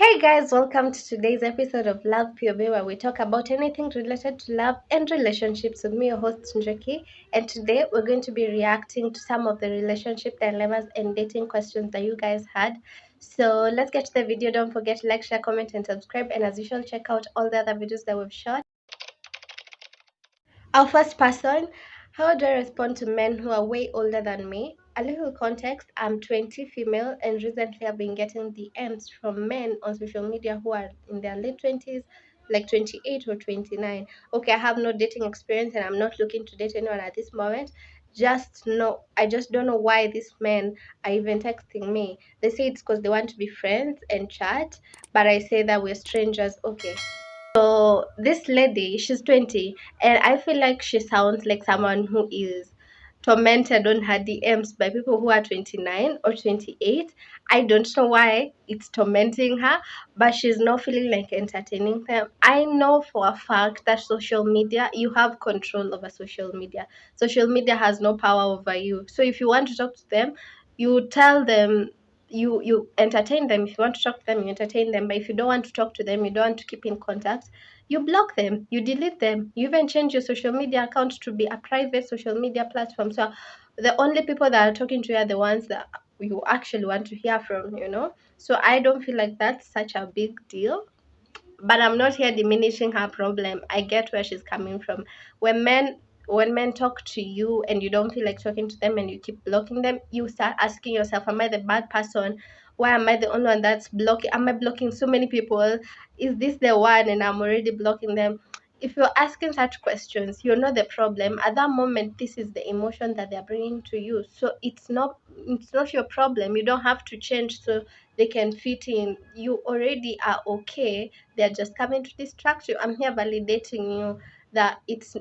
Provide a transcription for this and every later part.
Hey guys, welcome to today's episode of Love POV where we talk about anything related to love and relationships with me, your host Njeki. And today we're going to be reacting to some of the relationship dilemmas and dating questions that you guys had. So let's get to the video. Don't forget to like, share, comment, and subscribe. And as usual, check out all the other videos that we've shot. Our first person, how do I respond to men who are way older than me? A little context, I'm 20, female, and recently I've been getting DMs from men on social media who are in their late 20s, like 28 or 29. Okay, I have no dating experience and I'm not looking to date anyone at this moment. I just don't know why these men are even texting me. They say it's because they want to be friends and chat, but I say that we're strangers. Okay, so this lady, she's 20, and I feel like she sounds like someone who is tormented on her DMs by people who are 29 or 28. I don't know why it's tormenting her, but she's not feeling like entertaining them. I know for a fact that social media, you have control over social media. Social media has no power over you. So if you want to talk to them, you tell them, you entertain them. If you want to talk to them, you entertain them. But if you don't want to talk to them, you don't want to keep in contact, you block them, you delete them, you even change your social media account to be a private social media platform. So the only people that are talking to you are the ones that you actually want to hear from. So I don't feel like that's such a big deal, but I'm not here diminishing her problem. I get where she's coming from. When men talk to you and you don't feel like talking to them and you keep blocking them, you start asking yourself, am I the bad person? Why am I the only one that's blocking? Am I blocking so many people? Is this the one and I'm already blocking them? If you're asking such questions, you're not the problem. At that moment, this is the emotion that they're bringing to you. So it's not your problem. You don't have to change so they can fit in. You already are okay. They're just coming to distract you. I'm here validating you that it's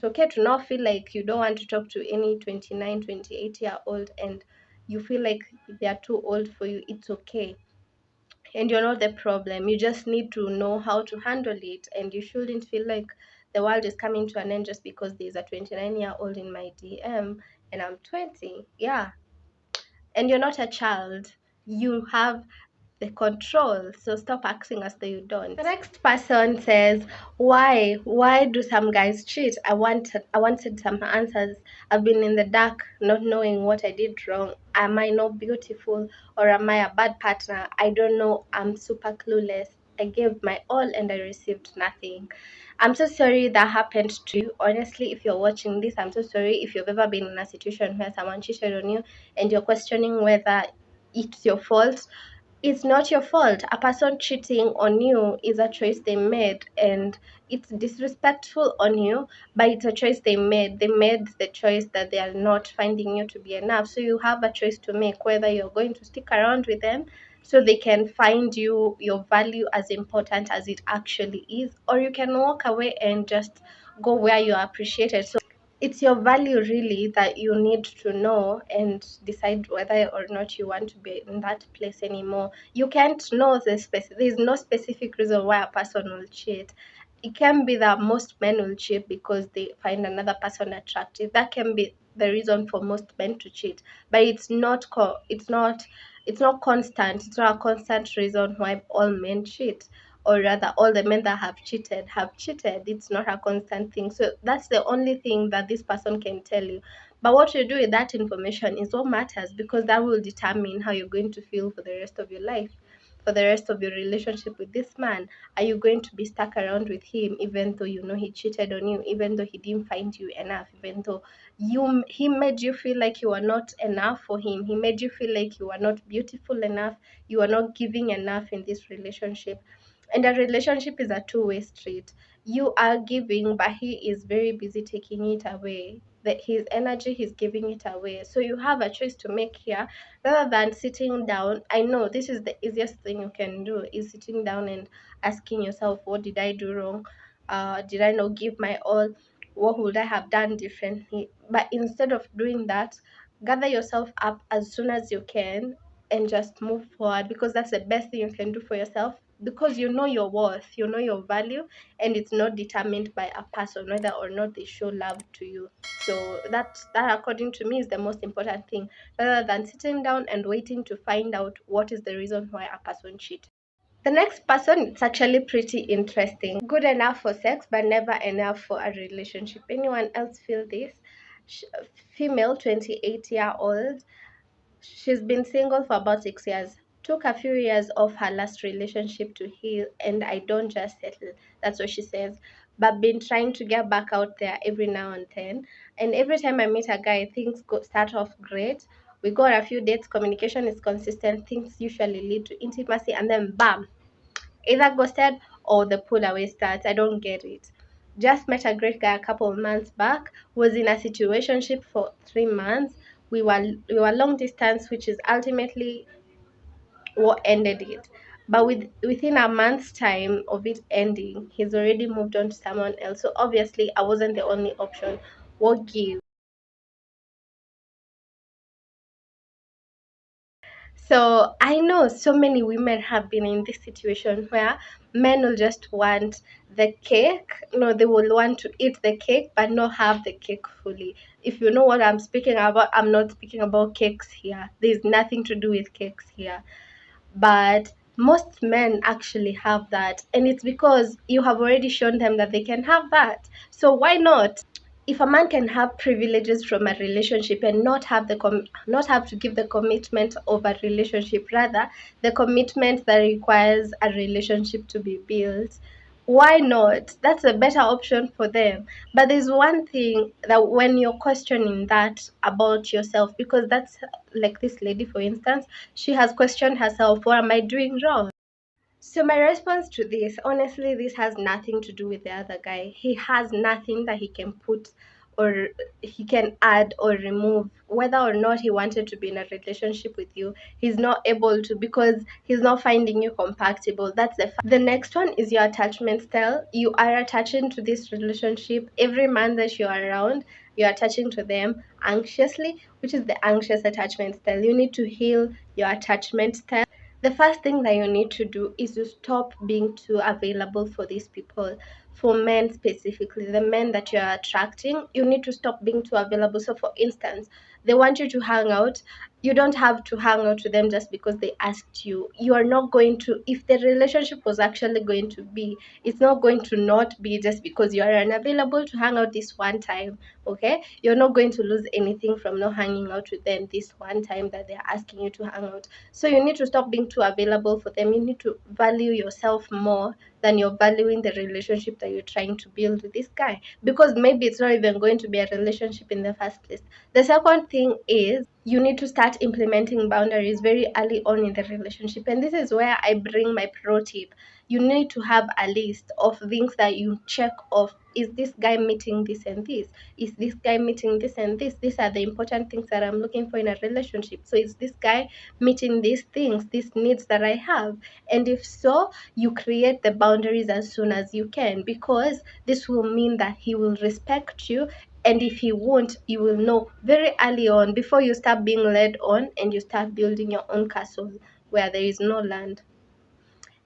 okay to not feel like you don't want to talk to any 29, 28-year old and you feel like they are too old for you. It's okay, and you're not the problem. You just need to know how to handle it, and you shouldn't feel like the world is coming to an end just because there's a 29-year-old in my DM and I'm 20. Yeah, and you're not a child. You have the control, so stop acting as though you don't. The next person says, why do some guys cheat? I wanted some answers. I've been in the dark not knowing what I did wrong. Am I not beautiful, or am I a bad partner? I don't know. I'm super clueless. I gave my all and I received nothing. I'm so sorry that happened to you. Honestly, if you're watching this, I'm so sorry if you've ever been in a situation where someone cheated on you and you're questioning whether it's your fault. It's not your fault. A person cheating on you is a choice they made, and it's disrespectful on you, but it's a choice they made. They made the choice that they are not finding you to be enough. So you have a choice to make whether you're going to stick around with them so they can find you your value as important as it actually is, or you can walk away and just go where you are appreciated. So it's your value really that you need to know and decide whether or not you want to be in that place anymore. You can't know there's no specific reason why a person will cheat. It can be that most men will cheat because they find another person attractive. That can be the reason for most men to cheat, but it's not constant. It's not a constant reason why all men cheat, or rather all the men that have cheated. It's not a constant thing. So that's the only thing that this person can tell you. But what you do with that information is what matters, because that will determine how you're going to feel for the rest of your life, for the rest of your relationship with this man. Are you going to be stuck around with him even though you know he cheated on you, even though he didn't find you enough, even though he made you feel like you are not enough for him, he made you feel like you are not beautiful enough, you are not giving enough in this relationship? And a relationship is a two-way street. You are giving, but he is very busy taking it away. That his energy, he's giving it away. So you have a choice to make here, rather than sitting down. I know this is the easiest thing you can do, is sitting down and asking yourself, what did I do wrong? Did I not give my all? What would I have done differently? But instead of doing that, gather yourself up as soon as you can and just move forward, because that's the best thing you can do for yourself, because you know your worth, you know your value, and it's not determined by a person whether or not they show love to you. So that according to me is the most important thing, rather than sitting down and waiting to find out what is the reason why a person cheats. The next person, it's actually pretty interesting. Good enough for sex, but never enough for a relationship. Anyone else feel this? Sh- Female, 28-year-old. She's been single for about 6 years. Took a few years off her last relationship to heal, and I don't just settle. That's what she says. But been trying to get back out there every now and then. And every time I meet a guy, things start off great. We go on a few dates, communication is consistent, things usually lead to intimacy, and then bam, either ghosted or the pull away starts. I don't get it. Just met a great guy a couple of months back, was in a situationship for 3 months. We were long distance, which is ultimately what ended it. But within a month's time of it ending, he's already moved on to someone else. So obviously I wasn't the only option. What gives? So I know so many women have been in this situation where men will just want the cake. No, they will want to eat the cake but not have the cake fully. If you know what I'm speaking about, I'm not speaking about cakes here. There's nothing to do with cakes here. But most men actually have that, and it's because you have already shown them that they can have that. So why not? If a man can have privileges from a relationship and not have not have to give the commitment of a relationship, rather the commitment that requires a relationship to be built, why not? That's a better option for them. But there's one thing that when you're questioning that about yourself, because that's like this lady, for instance, she has questioned herself, what am I doing wrong? So my response to this, honestly, this has nothing to do with the other guy. He has nothing that he can put or he can add or remove. Whether or not he wanted to be in a relationship with you, he's not able to because he's not finding you compatible. That's the next one is your attachment style. You are attaching to this relationship. Every man that you're around, you're attaching to them anxiously, which is the anxious attachment style. You need to heal your attachment style. The first thing that you need to do is to stop being too available for these people. For men specifically, the men that you're attracting, you need to stop being too available. So for instance, they want you to hang out. You don't have to hang out with them just because they asked you. You are not going to, if the relationship was actually going to be, it's not going to not be just because you are unavailable to hang out this one time. Okay, you're not going to lose anything from not hanging out with them this one time that they're asking you to hang out. So you need to stop being too available for them. You need to value yourself more than you're valuing the relationship that you're trying to build with this guy, because maybe it's not even going to be a relationship in the first place. The second thing is you need to start implementing boundaries very early on in the relationship, and this is where I bring my pro tip. You need to have a list of things that you check off. Is this guy meeting this and this? Is this guy meeting this and this? These are the important things that I'm looking for in a relationship. So is this guy meeting these things, these needs that I have? And if so, you create the boundaries as soon as you can, because this will mean that he will respect you. And if he won't, you will know very early on before you start being led on and you start building your own castle where there is no land.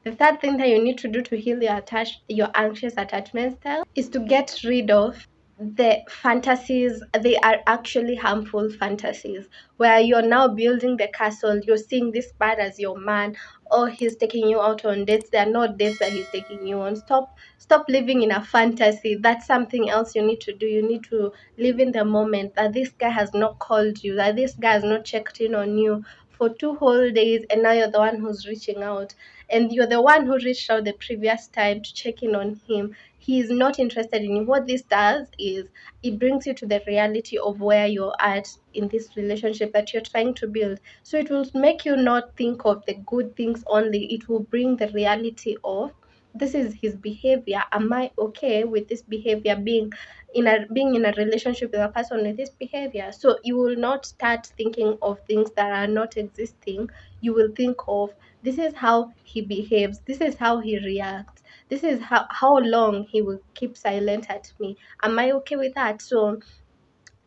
The third thing that you need to do to heal your anxious attachment style is to get rid of the fantasies. They are actually harmful fantasies where you're now building the castle. You're seeing this man as your man, or he's taking you out on dates. They are not dates that he's taking you on. Stop living in a fantasy. That's something else you need to do. You need to live in the moment that this guy has not called you, that this guy has not checked in on you for 2 whole days, and now you're the one who's reaching out, and you're the one who reached out the previous time to check in on him. He is not interested in you. What this does is it brings you to the reality of where you're at in this relationship that you're trying to build. So it will make you not think of the good things only. It will bring the reality of this is his behavior. Am I okay with this behavior, being in a relationship with a person with this behavior? So you will not start thinking of things that are not existing. You will think of, this is how he behaves, this is how he reacts, this is how long he will keep silent at me. Am I okay with that? So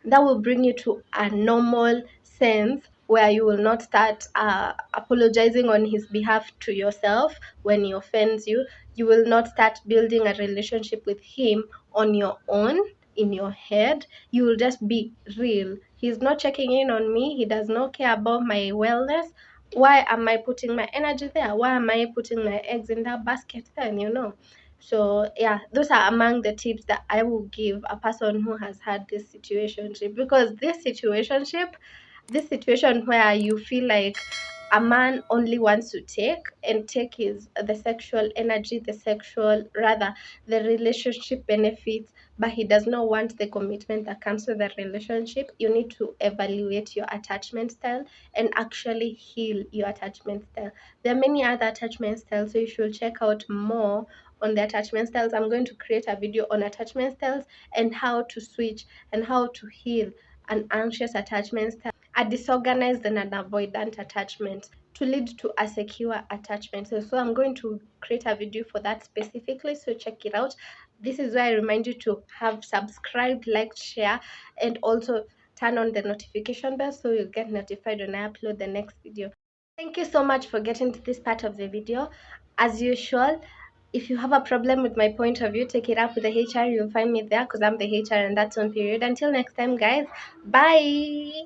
that will bring you to a normal sense where you will not start apologizing on his behalf to yourself when he offends you. You will not start building a relationship with him on your own in your head. You will just be real. He's not checking in on me, he does not care about my wellness. Why am I putting my energy there? Why am I putting my eggs in that basket then, So yeah, those are among the tips that I will give a person who has had this situationship, because this situation where you feel like a man only wants to take his the sexual energy, the sexual rather the relationship benefits, but he does not want the commitment that comes with the relationship. You need to evaluate your attachment style and actually heal your attachment style. There are many other attachment styles, so you should check out more on the attachment styles. I'm going to create a video on attachment styles and how to switch and how to heal an anxious attachment style, a disorganized and an avoidant attachment to lead to a secure attachment. So I'm going to create a video for that specifically, so check it out. This is why I remind you to have subscribed, liked, share, and also turn on the notification bell so you'll get notified when I upload the next video. Thank you so much for getting to this part of the video. As usual, if you have a problem with my point of view, take it up with the HR. You'll find me there because I'm the HR, and that's on period. Until next time, guys. Bye.